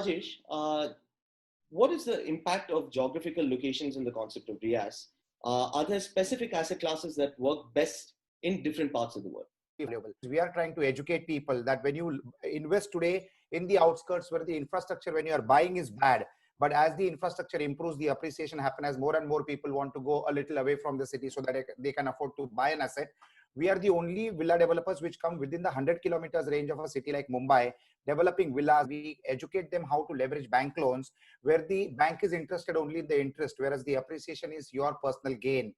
Rajesh, what is the impact of geographical locations in the concept of RIAS? Are there specific asset classes that work best in different parts of the world? We are trying to educate people that when you invest today in the outskirts where the infrastructure when you are buying is bad, but as the infrastructure improves, the appreciation happens as more and more people want to go a little away from the city so that they can afford to buy an asset. We are the only villa developers which come within the 100 kilometers range of a city like Mumbai, developing villas. We educate them how to leverage bank loans where the bank is interested only in the interest, whereas the appreciation is your personal gain.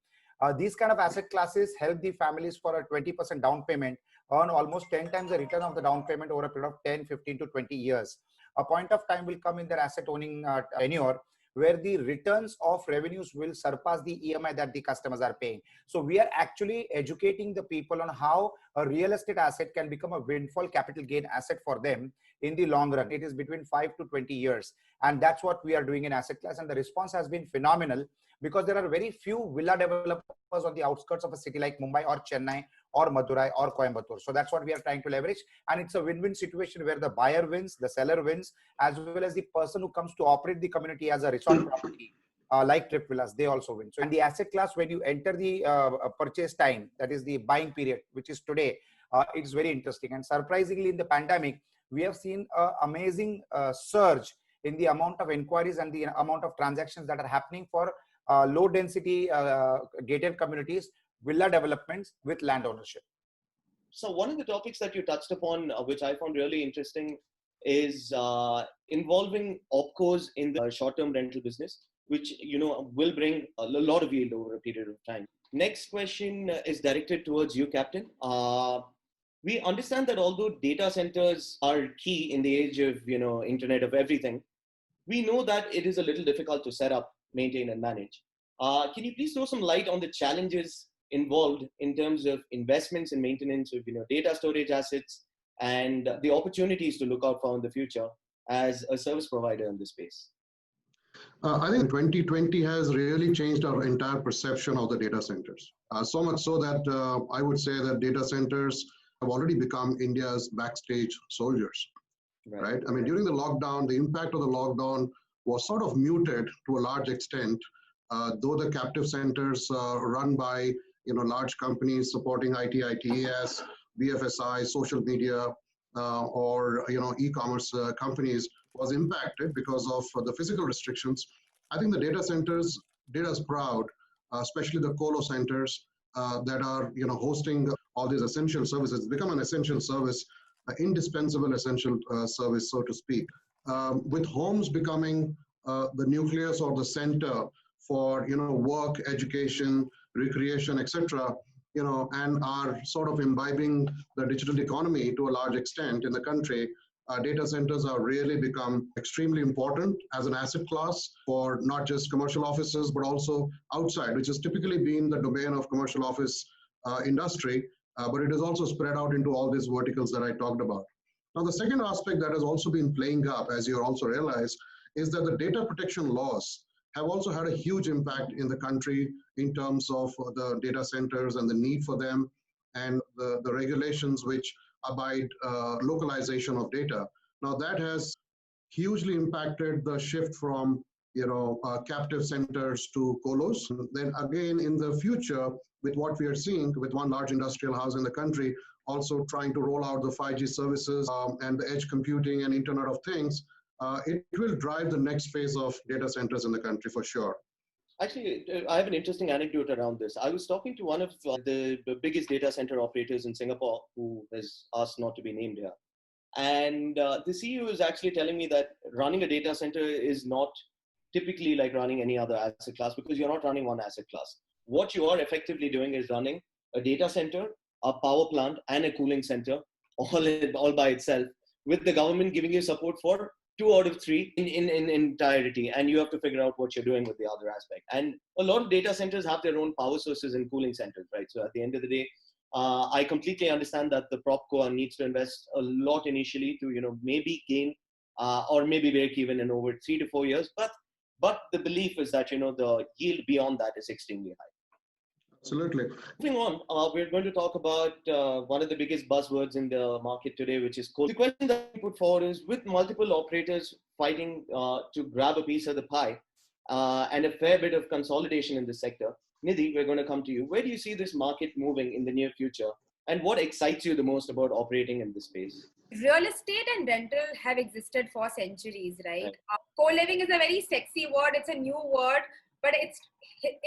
These kind of asset classes help the families for a 20% down payment, earn almost 10 times the return of the down payment over a period of 10, 15 to 20 years. A point of time will come in their asset owning tenure where the returns of revenues will surpass the EMI that the customers are paying. So we are actually educating the people on how a real estate asset can become a windfall capital gain asset for them in the long run. It is between 5 to 20 years. And that's what we are doing in asset class. And the response has been phenomenal because there are very few villa developers on the outskirts of a city like Mumbai or Chennai or Madurai or Coimbatore. So that's what we are trying to leverage. And it's a win-win situation where the buyer wins, the seller wins, as well as the person who comes to operate the community as a resort property, like Trip Villas, they also win. So, and the asset class, when you enter the purchase time, that is the buying period, which is today, it's very interesting. And surprisingly, in the pandemic, we have seen an amazing surge in the amount of inquiries and the amount of transactions that are happening for low density gated communities, villa developments with land ownership. So one of the topics that you touched upon, which I found really interesting, is involving opcos in the short-term rental business, which will bring a lot of yield over a period of time. Next question is directed towards you, Captain. We understand that although data centers are key in the age of Internet of Everything, we know that it is a little difficult to set up, maintain, and manage. Can you please throw some light on the challenges involved in terms of investments and maintenance of data storage assets and the opportunities to look out for in the future as a service provider in this space? I think 2020 has really changed our entire perception of the data centers. So much so that I would say that data centers have already become India's backstage soldiers, right? I mean, during the lockdown, the impact of the lockdown was sort of muted to a large extent, though the captive centers run by large companies supporting IT, ITES, BFSI, social media, or e-commerce companies was impacted because of the physical restrictions. I think the data centers did us proud, especially the colo centers that are hosting all these essential services. It's become an essential service, indispensable essential service, so to speak. With homes becoming the nucleus or the center for work, education, recreation, etc., and are sort of imbibing the digital economy to a large extent in the country, data centers are really become extremely important as an asset class for not just commercial offices, but also outside, which has typically been the domain of commercial office industry, but it has also spread out into all these verticals that I talked about. Now, the second aspect that has also been playing up, as you also realize, is that the data protection laws have also had a huge impact in the country in terms of the data centers and the need for them and the regulations which abide localization of data. Now that has hugely impacted the shift from captive centers to colos. Then again, in the future, with what we are seeing with one large industrial house in the country, also trying to roll out the 5G services and the edge computing and Internet of Things, it will drive the next phase of data centers in the country for sure. Actually, I have an interesting anecdote around this. I was talking to one of the biggest data center operators in Singapore who has asked not to be named here. And the CEO is actually telling me that running a data center is not typically like running any other asset class because you're not running one asset class. What you are effectively doing is running a data center, a power plant, and a cooling center all by itself, with the government giving you support for 2 out of 3 in entirety, and you have to figure out what you're doing with the other aspect. And a lot of data centers have their own power sources and cooling centers, right? So at the end of the day, I completely understand that the PropCo needs to invest a lot initially to maybe gain or maybe break even in over 3 to 4 years, but the belief is that the yield beyond that is extremely high. Absolutely. Moving on, we're going to talk about one of the biggest buzzwords in the market today, which is cold. The question that we put forward is, with multiple operators fighting to grab a piece of the pie and a fair bit of consolidation in the sector, Nidhi, we're going to come to you. Where do you see this market moving in the near future? And what excites you the most about operating in this space? Real estate and rental have existed for centuries, right? Co-living is a very sexy word. It's a new word, but it's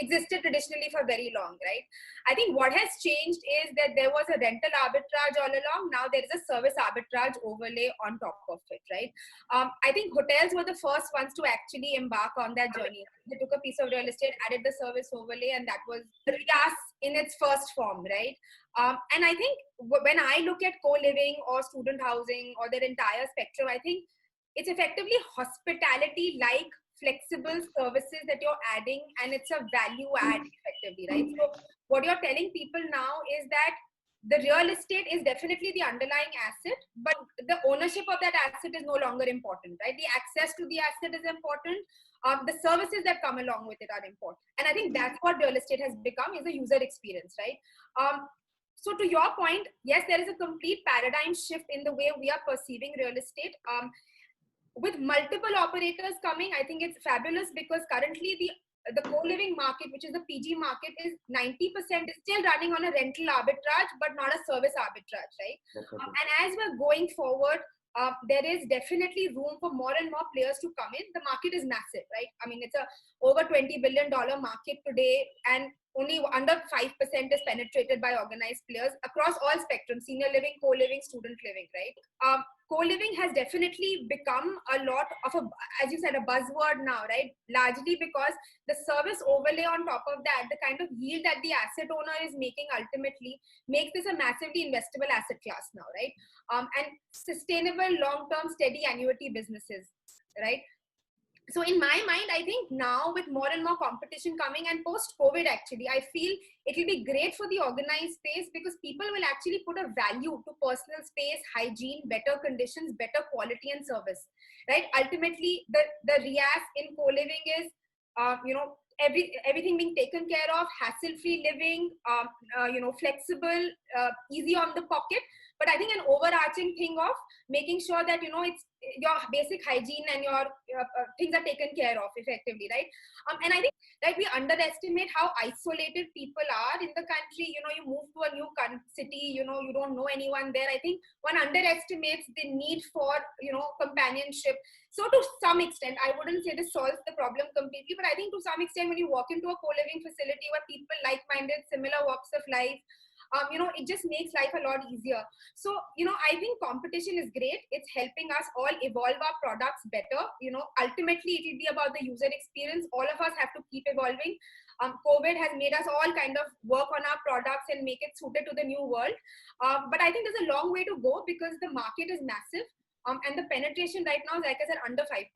existed traditionally for very long, right? I think what has changed is that there was a rental arbitrage all along. Now there is a service arbitrage overlay on top of it, right? I think hotels were the first ones to actually embark on that journey. They took a piece of real estate, added the service overlay, and that was RIAS in its first form, right? And I think when I look at co-living or student housing or their entire spectrum, I think it's effectively hospitality-like flexible services that you're adding, and it's a value add effectively, right? So what you're telling people now is that the real estate is definitely the underlying asset, but the ownership of that asset is no longer important, right? The access to the asset is important. The services that come along with it are important. And I think that's what real estate has become, is a user experience, right? So to your point, yes, there is a complete paradigm shift in the way we are perceiving real estate. With multiple operators coming, I think it's fabulous, because currently the co-living market, which is the PG market, is 90% is still running on a rental arbitrage, but not a service arbitrage, right? And as we're going forward, there is definitely room for more and more players to come in. The market is massive, right? I mean, it's a over $20 billion market today, and only under 5% is penetrated by organized players across all spectrums: senior living, co-living, student living, right? Co-living has definitely become a lot of a, as you said, a buzzword now, right? Largely because the service overlay on top of that, the kind of yield that the asset owner is making ultimately makes this a massively investable asset class now, right? And sustainable, long-term, steady annuity businesses, right? So in my mind, I think now with more and more competition coming, and post-COVID actually, I feel it will be great for the organized space, because people will actually put a value to personal space, hygiene, better conditions, better quality and service, right? Ultimately, the RIAS in co-living is, everything being taken care of, hassle-free living, flexible, easy on the pocket. But I think an overarching thing of making sure that, it's your basic hygiene and your things are taken care of effectively, right? And I think that we underestimate how isolated people are in the country. You move to a new city, you don't know anyone there. I think one underestimates the need for, companionship. So to some extent, I wouldn't say this solves the problem completely, but I think to some extent, when you walk into a co-living facility where people like-minded, similar walks of life, it just makes life a lot easier. So, I think competition is great. It's helping us all evolve our products better. Ultimately, it will be about the user experience. All of us have to keep evolving. COVID has made us all kind of work on our products and make it suited to the new world. But I think there's a long way to go, because the market is massive. And the penetration right now is, like I said, under 5%.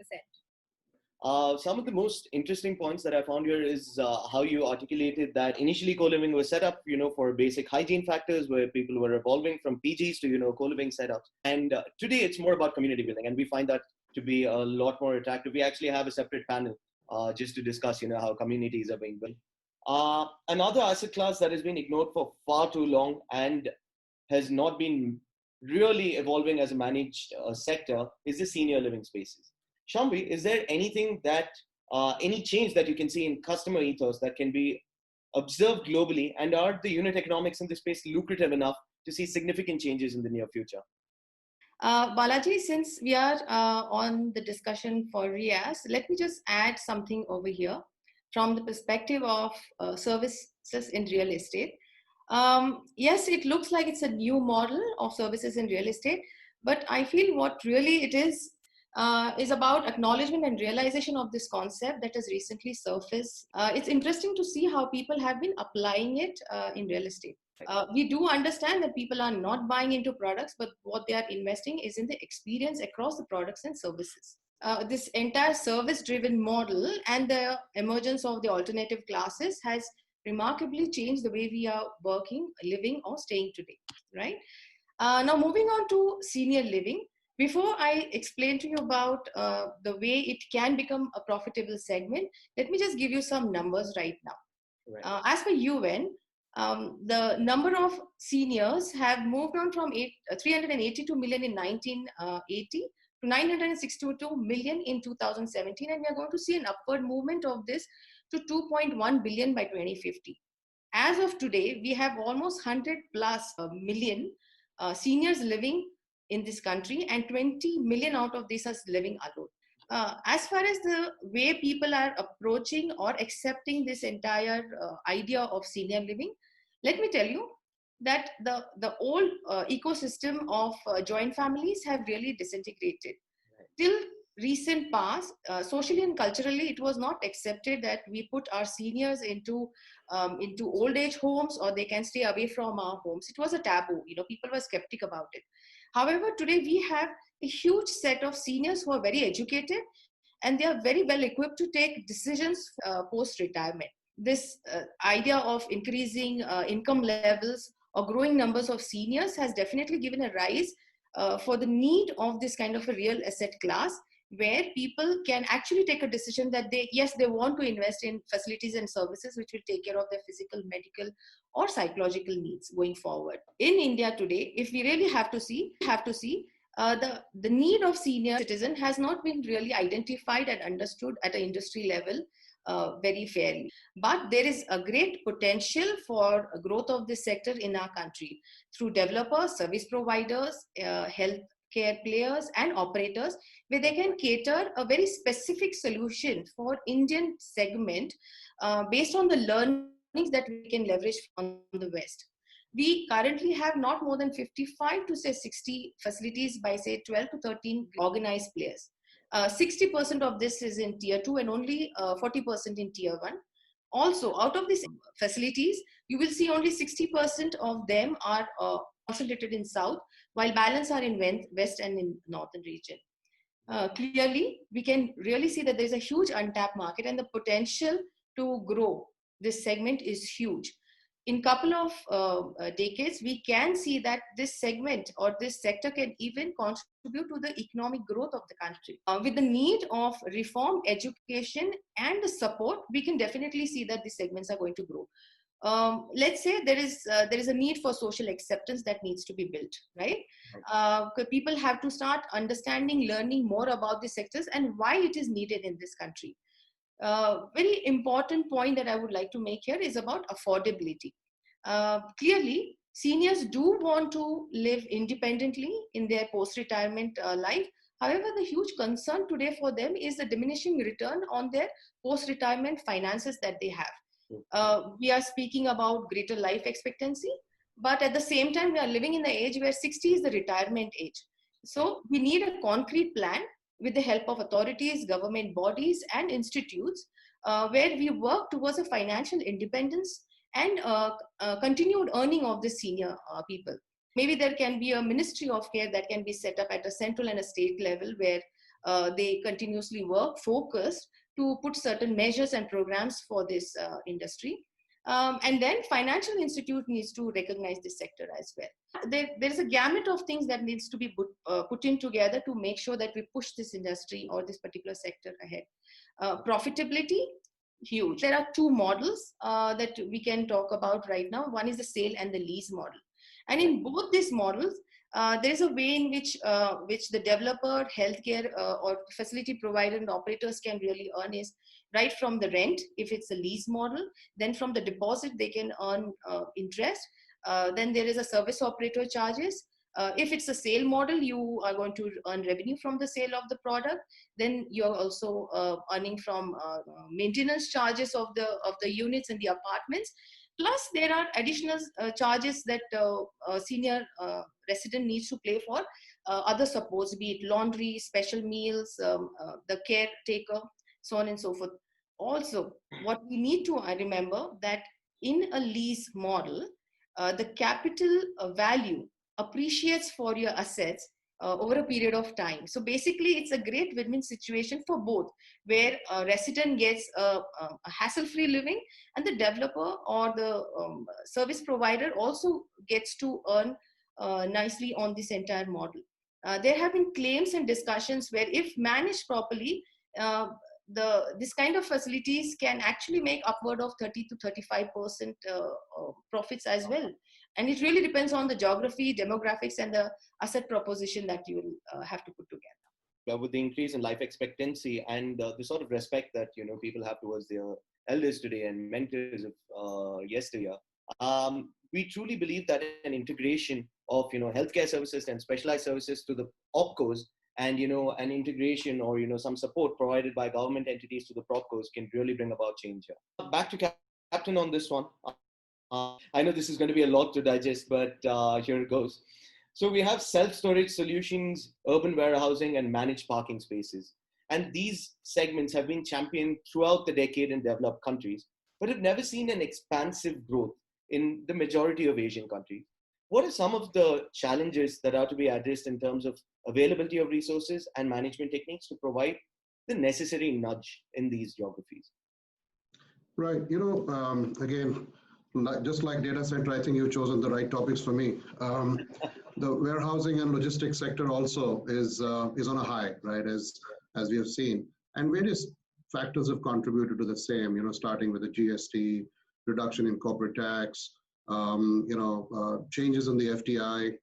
Some of the most interesting points that I found here is how you articulated that initially co-living was set up, for basic hygiene factors, where people were evolving from PGs to, co-living setups. And today it's more about community building, and we find that to be a lot more attractive. We actually have a separate panel just to discuss, how communities are being built. Another asset class that has been ignored for far too long and has not been really evolving as a managed sector is the senior living spaces. Shambhi, is there anything that, any change that you can see in customer ethos that can be observed globally, and are the unit economics in this space lucrative enough to see significant changes in the near future? Balaji, since we are on the discussion for RIAS, let me just add something over here from the perspective of services in real estate. Yes, it looks like it's a new model of services in real estate, but I feel what really it is about acknowledgement and realization of this concept that has recently surfaced. It's interesting to see how people have been applying it in real estate. We do understand that people are not buying into products, but what they are investing is in the experience across the products and services. This entire service-driven model and the emergence of the alternative classes has remarkably changed the way we are working, living, or staying today, right? Now moving on to senior living. Before I explain to you about the way it can become a profitable segment, let me just give you some numbers right now. Right. As per UN, The number of seniors have moved on from 382 million in 1980 to 962 million in 2017, and we are going to see an upward movement of this to 2.1 billion by 2050. As of today, we have almost 100 plus million seniors living in this country, and 20 million out of these are living alone. As far as the way people are approaching or accepting this entire idea of senior living, let me tell you that the old ecosystem of joint families have really disintegrated. Till recent past, socially and culturally, it was not accepted that we put our seniors into old age homes, or they can stay away from our homes. It was a taboo. People were skeptic about it. However, today we have a huge set of seniors who are very educated, and they are very well equipped to take decisions post retirement. This idea of increasing income levels or growing numbers of seniors has definitely given a rise for the need of this kind of a real asset class, where people can actually take a decision that they want to invest in facilities and services which will take care of their physical, medical, or psychological needs going forward. In India today, if we really have to see, the need of senior citizen has not been really identified and understood at an industry level very fairly. But there is a great potential for growth of this sector in our country through developers, service providers, healthcare players, and operators, where they can cater a very specific solution for Indian segment based on the learnings that we can leverage on the West. We currently have not more than 55 to say 60 facilities by say 12 to 13 organized players. 60% of this is in tier 2 and only 40% in tier 1. Also, out of these facilities, you will see only 60% of them are concentrated in south, while balance are in west and in northern region. Clearly, we can really see that there's a huge untapped market, and the potential to grow this segment is huge. In couple of decades, we can see that this segment or this sector can even contribute to the economic growth of the country. With the need of reform, education, and the support, we can definitely see that these segments are going to grow. Let's say there is a need for social acceptance that needs to be built, right? People have to start understanding, learning more about these sectors and why it is needed in this country. Very important point that I would like to make here is about affordability. Clearly, seniors do want to live independently in their post-retirement life. However, the huge concern today for them is the diminishing return on their post-retirement finances that they have. We are speaking about greater life expectancy, but at the same time, we are living in the age where 60 is the retirement age. So we need a concrete plan with the help of authorities, government bodies, and institutes, where we work towards a financial independence and continued earning of the senior people. Maybe there can be a ministry of care that can be set up at a central and a state level, where they continuously work focused to put certain measures and programs for this industry. And then financial institute needs to recognize this sector as well. There's a gamut of things that needs to be put in together to make sure that we push this industry or this particular sector ahead. Profitability, huge. There are two models that we can talk about right now. One is the sale and the lease model. And in both these models, there is a way in which the developer, healthcare, or facility provider and operators can really earn is right from the rent, if it's a lease model. Then from the deposit, they can earn interest. Then there is a service operator charges. If it's a sale model, you are going to earn revenue from the sale of the product. Then you're also earning from maintenance charges of the units and the apartments. Plus, there are additional charges that a senior resident needs to pay for other supports, be it laundry, special meals, the caretaker, so on and so forth. Also, what we need to remember that in a lease model, the capital value appreciates for your assets over a period of time. So basically, it's a great win-win situation for both, where a resident gets a hassle-free living, and the developer or the service provider also gets to earn nicely on this entire model. There have been claims and discussions where, if managed properly, this kind of facilities can actually make upward of 30 to 35% profits as well. And it really depends on the geography, demographics, and the asset proposition that you will have to put together. With the increase in life expectancy and the sort of respect that people have towards their elders today and mentors of yesteryear, we truly believe that an integration of healthcare services and specialized services to the opcos, and an integration or some support provided by government entities to the propcos can really bring about change here. Back to Captain on this one. I know this is going to be a lot to digest, but here it goes. So we have self-storage solutions, urban warehousing, and managed parking spaces. And these segments have been championed throughout the decade in developed countries, but have never seen an expansive growth in the majority of Asian countries. What are some of the challenges that are to be addressed in terms of availability of resources and management techniques to provide the necessary nudge in these geographies? Right. Again, just like data center, I think you've chosen the right topics for me. The warehousing and logistics sector also is on a high, right, as we have seen. And various factors have contributed to the same, starting with the GST, reduction in corporate tax, changes in the FDI,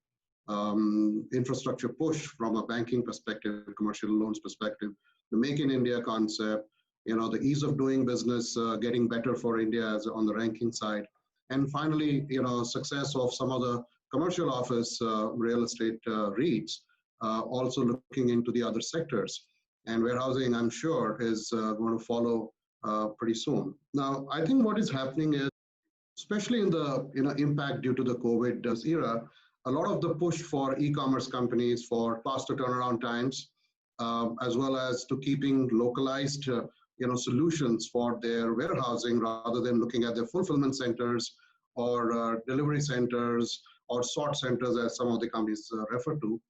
infrastructure push from a banking perspective, commercial loans perspective, the Make in India concept, the ease of doing business getting better for India as on the ranking side. And finally, success of some of the commercial office real estate REITs also looking into the other sectors. And warehousing, I'm sure, is going to follow pretty soon. Now, I think what is happening is, especially in the impact due to the COVID era, a lot of the push for e-commerce companies for faster turnaround times, as well as to keeping localized solutions for their warehousing rather than looking at their fulfillment centers or delivery centers or sort centers, as some of the companies refer to.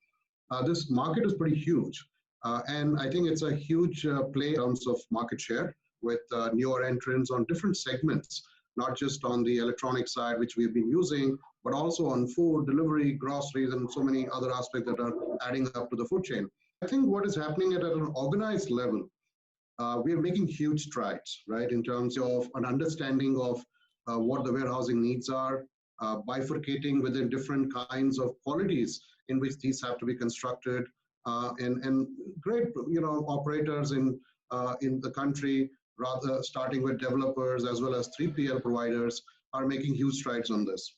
This market is pretty huge. And I think it's a huge play in terms of market share with newer entrants on different segments, not just on the electronic side, which we've been using, but also on food, delivery, groceries, and so many other aspects that are adding up to the food chain. I think what is happening at an organized level, we are making huge strides, right, in terms of an understanding of what the warehousing needs are, bifurcating within different kinds of qualities in which these have to be constructed, and great, operators in the country, rather starting with developers as well as 3PL providers, are making huge strides on this.